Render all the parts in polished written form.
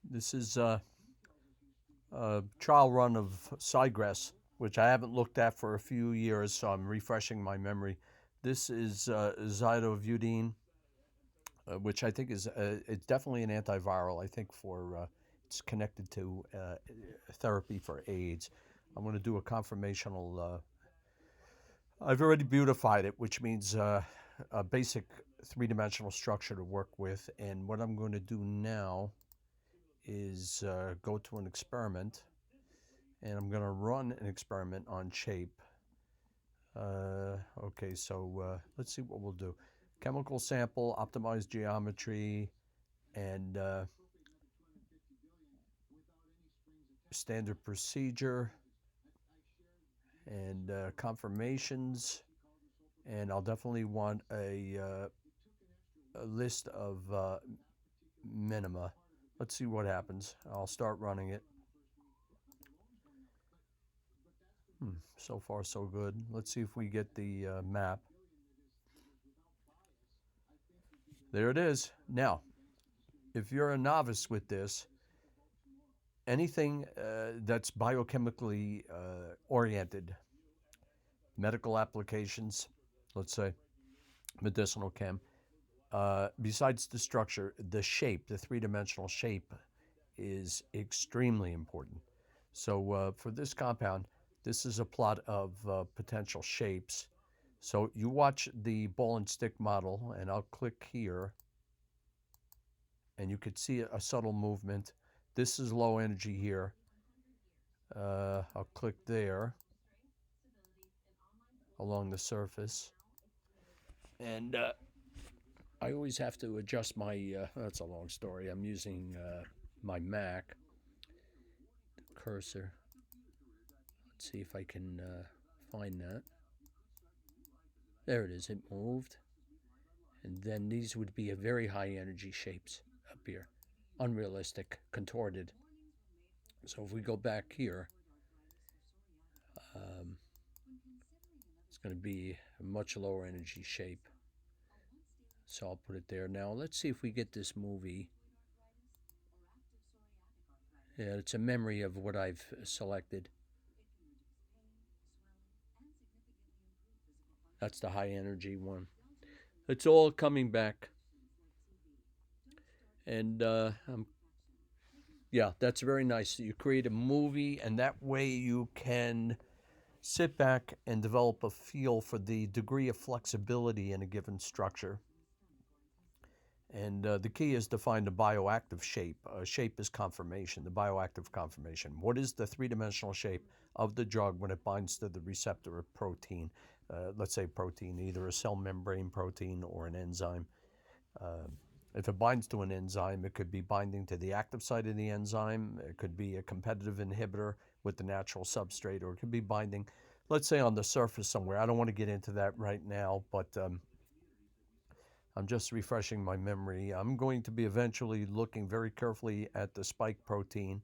This is a trial run of Scigress, which I haven't looked at for a few years, so I'm refreshing my memory. This is zidovudine, which I think is it's definitely an antiviral. I think it's connected to therapy for AIDS. I'm going to do a conformational. I've already beautified it, which means a basic three-dimensional structure to work with. And what I'm going to do now is go to an experiment, and I'm going to run an experiment on shape. Okay, so let's see what we'll do. Chemical sample, optimized geometry, and standard procedure, and conformations. And I'll definitely want a list of minima. Let's see what happens. I'll start running it. So far, so good. Let's see if we get the map. There it is. Now, if you're a novice with this, anything that's biochemically oriented, medical applications, let's say medicinal chem, besides the structure, the shape, the three-dimensional shape is extremely important. So for this compound, this is a plot of potential shapes. So you watch the ball and stick model, and I'll click here, and you could see a subtle movement. This is low energy here. I'll click there along the surface. And I always have to adjust my, that's a long story. I'm using my Mac cursor. Let's see if I can find that. There it is, it moved. And then these would be a very high energy shapes up here. Unrealistic, contorted. So if we go back here, um, it's going to be a much lower energy shape. So I'll put it there. Now let's see if we get this movie. Yeah, it's a memory of what I've selected. That's the high energy one. It's all coming back. And yeah, that's very nice. You create a movie, and that way you can sit back and develop a feel for the degree of flexibility in a given structure. And the key is to find a bioactive shape. Shape is conformation, the bioactive conformation. What is the three-dimensional shape of the drug when it binds to the receptor of protein? Let's say protein, either a cell membrane protein or an enzyme. Uh, if it binds to an enzyme, it could be binding to the active site of the enzyme. It could be a competitive inhibitor with the natural substrate, or it could be binding, let's say, on the surface somewhere. I don't want to get into that right now, but I'm just refreshing my memory. I'm going to be eventually looking very carefully at the spike protein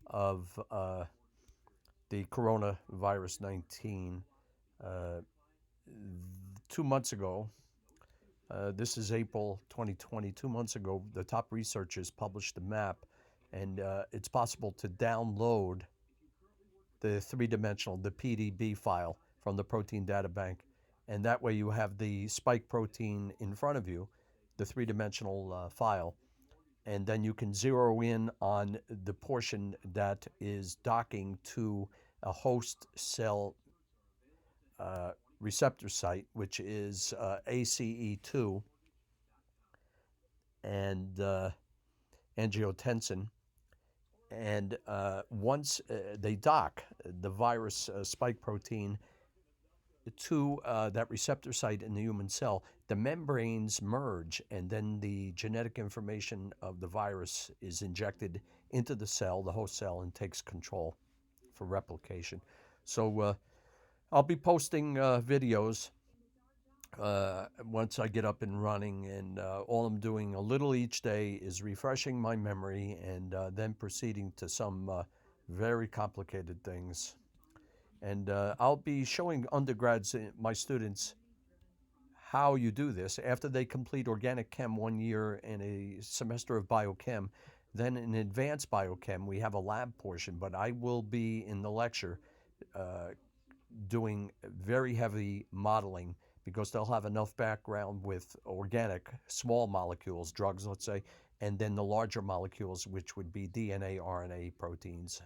of the coronavirus 19. Uh, 2 months ago, this is April 2020. 2 months ago, the top researchers published a map, and it's possible to download the three-dimensional, the PDB file from the protein data bank. And that way you have the spike protein in front of you, the three-dimensional file, and then you can zero in on the portion that is docking to a host cell receptor site, which is ACE2 and angiotensin. And once they dock the virus spike protein to that receptor site in the human cell, the membranes merge, and then the genetic information of the virus is injected into the cell, the host cell, and takes control for replication. So I'll be posting videos once I get up and running, and all I'm doing a little each day is refreshing my memory and then proceeding to some very complicated things. And I'll be showing undergrads, my students, how you do this. After they complete organic chem 1 year and a semester of biochem, Then in advanced biochem, we have a lab portion, but I will be in the lecture uh, doing very heavy modeling because they'll have enough background with organic small molecules, drugs, let's say, and then the larger molecules, which would be DNA, RNA, proteins,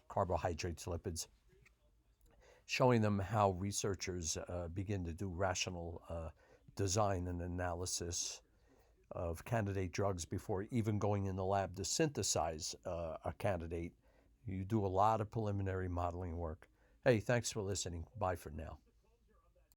carbohydrates, lipids, showing them how researchers begin to do rational design and analysis of candidate drugs before even going in the lab to synthesize a candidate. You do a lot of preliminary modeling work. Hey, thanks for listening. Bye for now.